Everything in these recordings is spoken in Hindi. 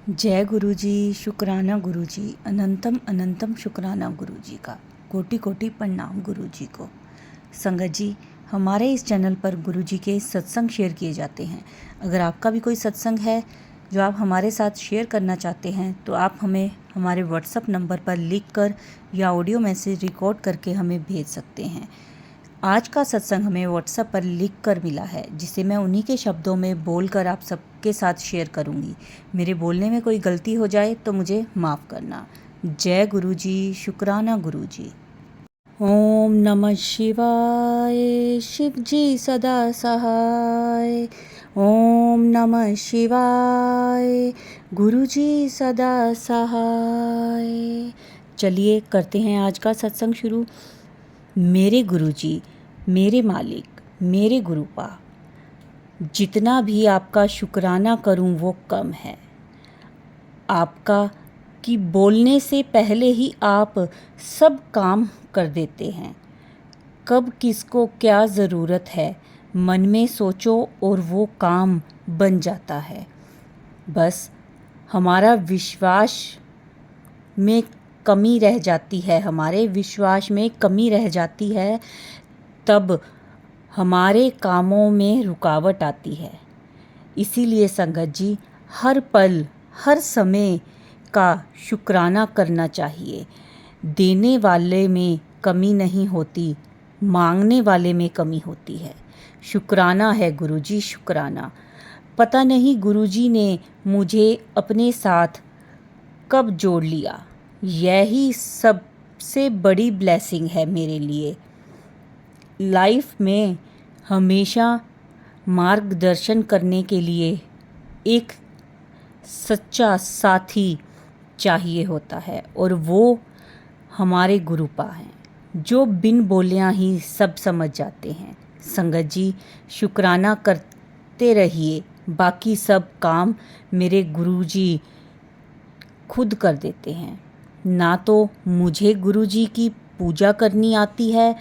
जय गुरु जी। शुक्राना गुरु जी। अनंतम अनंतम शुक्राना गुरु जी का। कोटि कोटि प्रणाम गुरु जी को। संगत जी, हमारे इस चैनल पर गुरु जी के सत्संग शेयर किए जाते हैं। अगर आपका भी कोई सत्संग है जो आप हमारे साथ शेयर करना चाहते हैं तो आप हमें हमारे व्हाट्सएप नंबर पर लिख कर या ऑडियो मैसेज रिकॉर्ड करके हमें भेज सकते हैं। आज का सत्संग हमें व्हाट्सएप पर लिख कर मिला है, जिसे मैं उन्हीं के शब्दों में बोलकर आप सबके साथ शेयर करूंगी। मेरे बोलने में कोई गलती हो जाए तो मुझे माफ़ करना। जय गुरु जी। शुक्राना गुरु जी। ओम नमः शिवाय। शिव जी सदा सहाय। ओम नमः शिवाय। गुरु जी सदा सहाय। चलिए करते हैं आज का सत्संग शुरू। मेरे गुरुजी, मेरे मालिक, मेरे गुरुपा, जितना भी आपका शुक्राना करूं वो कम है। आपका कि बोलने से पहले ही आप सब काम कर देते हैं। कब किसको क्या ज़रूरत है मन में सोचो और वो काम बन जाता है। बस हमारा विश्वास में कमी रह जाती है, हमारे विश्वास में कमी रह जाती है, तब हमारे कामों में रुकावट आती है। इसीलिए संगत जी, हर पल हर समय का शुक्राना करना चाहिए। देने वाले में कमी नहीं होती, मांगने वाले में कमी होती है। शुक्राना है गुरुजी, शुक्राना। पता नहीं गुरुजी ने मुझे अपने साथ कब जोड़ लिया। यही सबसे बड़ी ब्लेसिंग है मेरे लिए। लाइफ में हमेशा मार्गदर्शन करने के लिए एक सच्चा साथी चाहिए होता है, और वो हमारे गुरुपा हैं, जो बिन बोलियां ही सब समझ जाते हैं। संगत जी, शुक्राना करते रहिए, बाकी सब काम मेरे गुरुजी खुद कर देते हैं। ना तो मुझे गुरुजी की पूजा करनी आती है,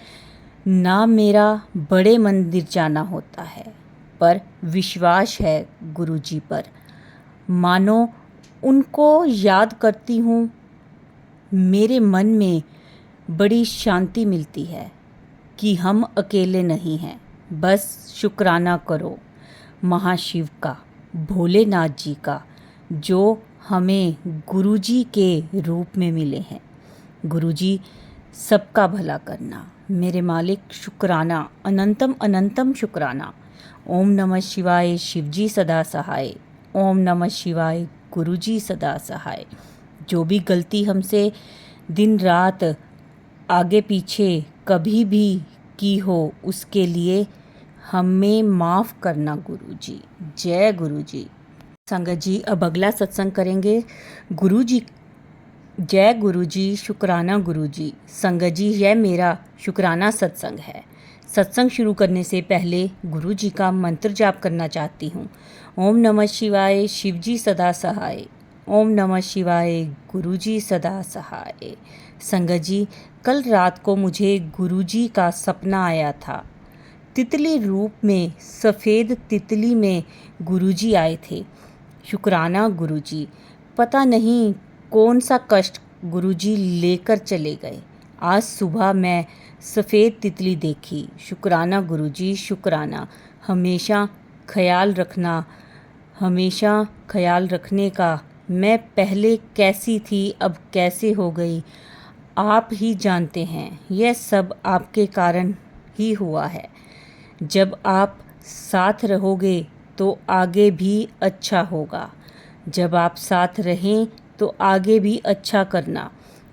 ना मेरा बड़े मंदिर जाना होता है, पर विश्वास है गुरुजी पर। मानो उनको याद करती हूँ, मेरे मन में बड़ी शांति मिलती है कि हम अकेले नहीं हैं। बस शुक्राना करो महाशिव का, भोलेनाथ जी का, जो हमें गुरुजी के रूप में मिले हैं। गुरुजी सबका भला करना। मेरे मालिक शुक्राना, अनंतम अनंतम शुक्राना। ओम नमः शिवाय। शिवजी सदा सहाय। ओम नमः शिवाय। गुरुजी सदा सहाय। जो भी गलती हमसे दिन रात आगे पीछे कभी भी की हो, उसके लिए हमें माफ़ करना गुरुजी। जय गुरुजी। संगत जी, अब अगला सत्संग करेंगे गुरुजी। जय गुरुजी। शुक्राना गुरुजी। संगत जी, यह मेरा शुक्राना सत्संग है। सत्संग शुरू करने से पहले गुरुजी का मंत्र जाप करना चाहती हूँ। ओम नमः शिवाय। शिवजी सदा सहाय। ओम नमः शिवाय। गुरुजी सदा सहाय। संगत जी, कल रात को मुझे गुरुजी का सपना आया था। तितली रूप में, सफ़ेद तितली में गुरुजी आए थे। शुक्राना गुरुजी। पता नहीं कौन सा कष्ट गुरुजी लेकर चले गए। आज सुबह मैं सफ़ेद तितली देखी। शुक्राना गुरुजी, शुक्राना। हमेशा ख्याल रखना, हमेशा ख्याल रखने का। मैं पहले कैसी थी, अब कैसे हो गई, आप ही जानते हैं। यह सब आपके कारण ही हुआ है। जब आप साथ रहोगे तो आगे भी अच्छा होगा। जब आप साथ रहें तो आगे भी अच्छा करना,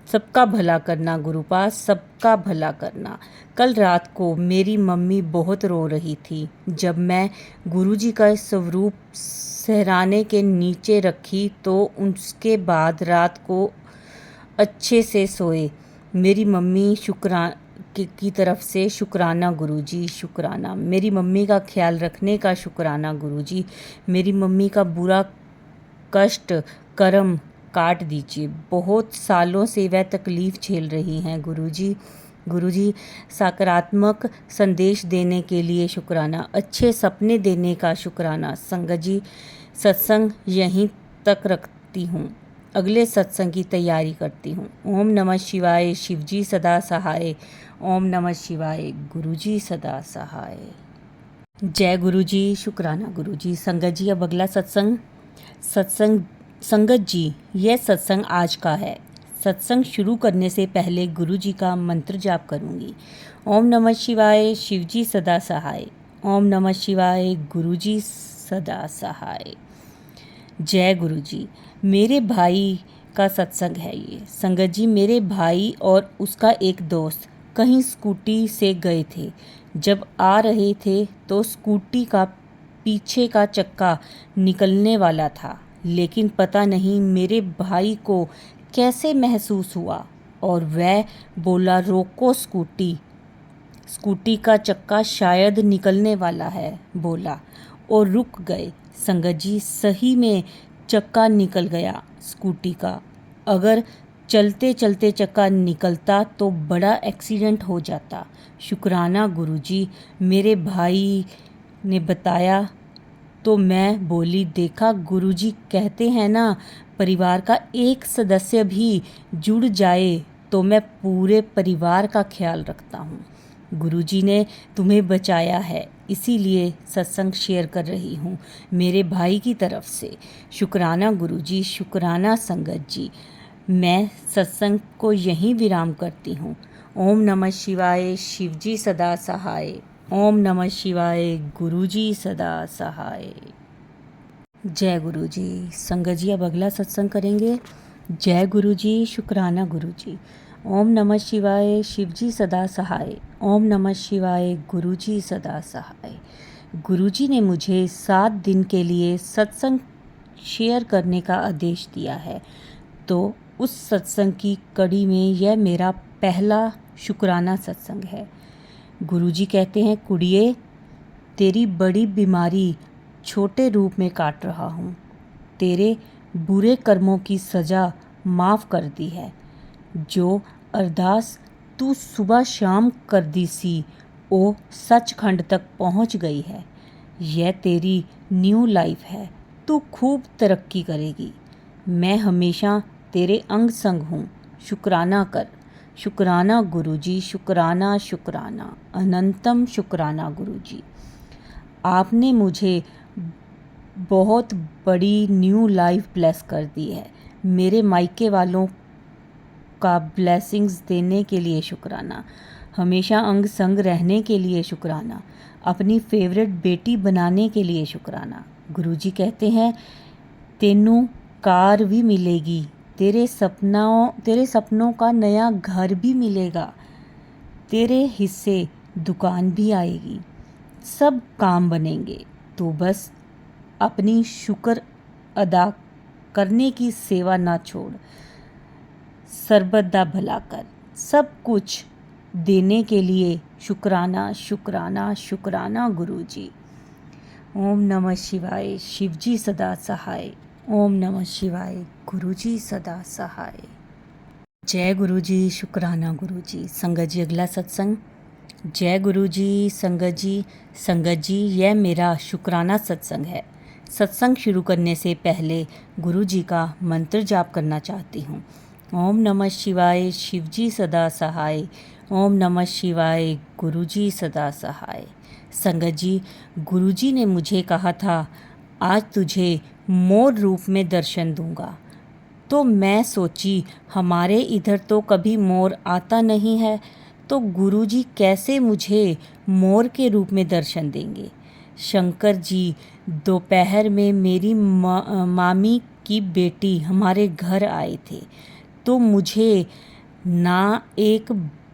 सबका भला करना गुरुपा, सबका भला करना। कल रात को मेरी मम्मी बहुत रो रही थी। जब मैं गुरुजी का स्वरूप सहराने के नीचे रखी तो उसके बाद रात को अच्छे से सोए। मेरी मम्मी की तरफ से शुक्राना गुरुजी, शुक्राना। मेरी मम्मी का ख्याल रखने का शुक्राना गुरुजी। मेरी मम्मी का बुरा कष्ट कर्म काट दीजिए। बहुत सालों से वह तकलीफ़ झेल रही हैं गुरुजी। गुरुजी, सकारात्मक संदेश देने के लिए शुक्राना, अच्छे सपने देने का शुक्राना। संगत जी, सत्संग यहीं तक करती हूँ, अगले सत्संग की तैयारी करती हूँ। ओम नमः शिवाय, शिवजी सदा सहाय। ओम नमः शिवाय, गुरुजी सदा सहाय। जय गुरुजी, शुक्राना गुरुजी। संगत जी, अब अगला सत्संग संगत जी, यह सत्संग आज का है। सत्संग शुरू करने से पहले गुरुजी का मंत्र जाप करूंगी। ओम नमः शिवाय, शिवजी सदा सहाय। ओम नमः शिवाय, गुरुजी सदा सहाय। जय गुरुजी। मेरे भाई का सत्संग है ये। संगत जी, मेरे भाई और उसका एक दोस्त कहीं स्कूटी से गए थे। जब आ रहे थे तो स्कूटी का पीछे का चक्का निकलने वाला था, लेकिन पता नहीं मेरे भाई को कैसे महसूस हुआ और वह बोला, रोको स्कूटी का चक्का शायद निकलने वाला है, बोला और रुक गए। संगत जी, सही में चक्का निकल गया स्कूटी का। अगर चलते चलते चक्का निकलता तो बड़ा एक्सीडेंट हो जाता। शुक्राना गुरुजी, मेरे भाई ने बताया तो मैं बोली, देखा गुरुजी कहते हैं ना, परिवार का एक सदस्य भी जुड़ जाए तो मैं पूरे परिवार का ख्याल रखता हूँ। गुरुजी ने तुम्हें बचाया है, इसीलिए सत्संग शेयर कर रही हूँ मेरे भाई की तरफ से। शुक्राना गुरुजी, शुक्राना संगत जी। मैं सत्संग को यहीं विराम करती हूँ। ओम नमः शिवाय, शिवजी सदा सहाय। ओम नमः शिवाय, गुरुजी सदा सहाय। जय गुरुजी। संगत जी, अब अगला सत्संग करेंगे। जय गुरुजी, शुक्राना गुरुजी। ओम नमः शिवाय, शिवजी सदा सहाय। ओम नमः शिवाय, गुरुजी सदा सहाय। गुरुजी ने मुझे 7 दिन के लिए सत्संग शेयर करने का आदेश दिया है, तो उस सत्संग की कड़ी में यह मेरा पहला शुक्राना सत्संग है। गुरुजी कहते हैं, कुड़िए, तेरी बड़ी बीमारी छोटे रूप में काट रहा हूँ। तेरे बुरे कर्मों की सज़ा माफ़ कर दी है। जो अरदास तू सुबह शाम कर दी सी, वो सचखंड तक पहुँच गई है। यह तेरी न्यू लाइफ है, तू खूब तरक्की करेगी। मैं हमेशा तेरे अंग संग हूँ, शुक्राना कर। शुक्राना गुरुजी, शुक्राना शुक्राना, अनंतम शुक्राना गुरुजी। आपने मुझे बहुत बड़ी न्यू लाइफ ब्लेस कर दी है। मेरे मायके वालों का ब्लेसिंग्स देने के लिए शुक्राना। हमेशा अंग संग रहने के लिए शुक्राना। अपनी फेवरेट बेटी बनाने के लिए शुक्राना। गुरुजी कहते हैं, तेनू कार भी मिलेगी, तेरे सपनों का नया घर भी मिलेगा, तेरे हिस्से दुकान भी आएगी, सब काम बनेंगे। तो बस अपनी शुक्र अदा करने की सेवा ना छोड़, सरबत दा भला कर। सब कुछ देने के लिए शुक्राना शुक्राना शुक्राना गुरुजी। ओम नमः शिवाय, शिवजी सदा सहाय। ओम नमः शिवाय, गुरुजी सदा सहाय। जय गुरुजी, शुक्राना गुरुजी। संगत जी, अगला सत्संग। जय गुरुजी। संगत जी, यह मेरा शुक्राना सत्संग है। सत्संग शुरू करने से पहले गुरुजी का मंत्र जाप करना चाहती हूँ। ओम नमः शिवाय, शिवजी सदा सहाय। ओम नमः शिवाय, गुरुजी सदा सहाय। संगत जी, गुरुजी ने मुझे कहा था, आज तुझे मोर रूप में दर्शन दूंगा। तो मैं सोची, हमारे इधर तो कभी मोर आता नहीं है, तो गुरुजी कैसे मुझे मोर के रूप में दर्शन देंगे। शंकर जी दोपहर में मेरी मामी की बेटी हमारे घर आए थे, तो मुझे ना एक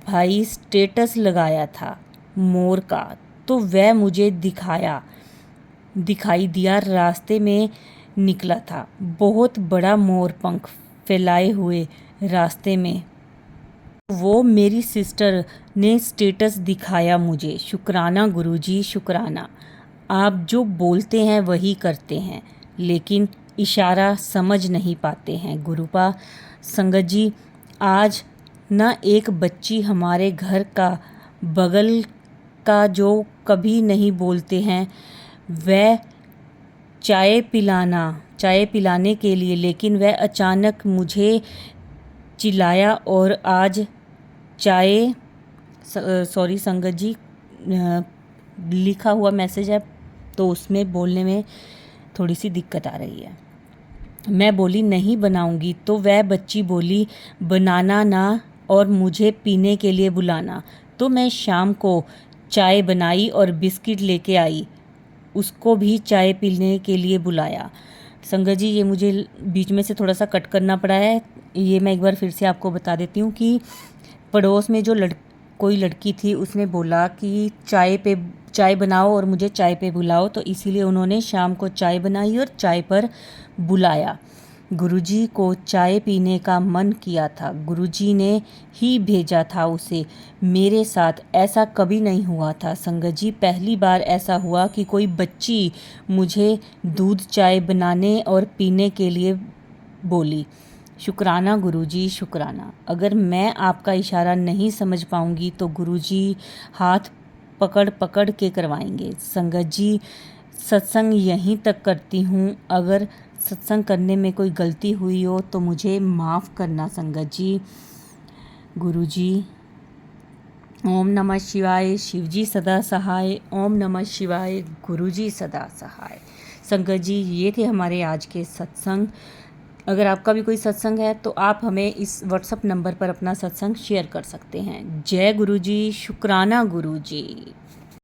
भाई स्टेटस लगाया था मोर का, तो वह मुझे दिखाई दिया। रास्ते में निकला था, बहुत बड़ा मोर पंख फैलाए हुए रास्ते में। वो मेरी सिस्टर ने स्टेटस दिखाया मुझे। शुक्राना गुरुजी, शुक्राना। आप जो बोलते हैं वही करते हैं, लेकिन इशारा समझ नहीं पाते हैं गुरुपा। संगत जी, आज न एक बच्ची हमारे घर का बगल का जो कभी नहीं बोलते हैं, वह चाय पिलाने के लिए, लेकिन वह अचानक मुझे चिल्लाया और आज चाय सॉरी संगत जी, लिखा हुआ मैसेज है तो उसमें बोलने में थोड़ी सी दिक्कत आ रही है। मैं बोली नहीं बनाऊंगी, तो वह बच्ची बोली बनाना ना और मुझे पीने के लिए बुलाना। तो मैं शाम को चाय बनाई और बिस्किट लेके आई, उसको भी चाय पीने के लिए बुलाया। संगत जी, ये मुझे बीच में से थोड़ा सा कट करना पड़ा है, ये मैं एक बार फिर से आपको बता देती हूँ कि पड़ोस में जो कोई लड़की थी, उसने बोला कि चाय बनाओ और मुझे चाय पे बुलाओ, तो इसीलिए उन्होंने शाम को चाय बनाई और चाय पर बुलाया। गुरुजी को चाय पीने का मन किया था, गुरुजी ने ही भेजा था उसे। मेरे साथ ऐसा कभी नहीं हुआ था संगत जी, पहली बार ऐसा हुआ कि कोई बच्ची मुझे दूध चाय बनाने और पीने के लिए बोली। शुक्राना गुरुजी, शुक्राना। अगर मैं आपका इशारा नहीं समझ पाऊंगी तो गुरुजी हाथ पकड़ पकड़ के करवाएंगे। संगत जी, सत्संग यहीं तक करती हूँ, अगर सत्संग करने में कोई गलती हुई हो तो मुझे माफ़ करना संगत जी। गुरुजी, ओम नमः शिवाय, शिवजी सदा सहाय। ओम नमः शिवाय, गुरुजी सदा सहाय। संगत जी, ये थे हमारे आज के सत्संग। अगर आपका भी कोई सत्संग है तो आप हमें इस व्हाट्सएप नंबर पर अपना सत्संग शेयर कर सकते हैं। जय गुरुजी, शुक्राना गुरुजी।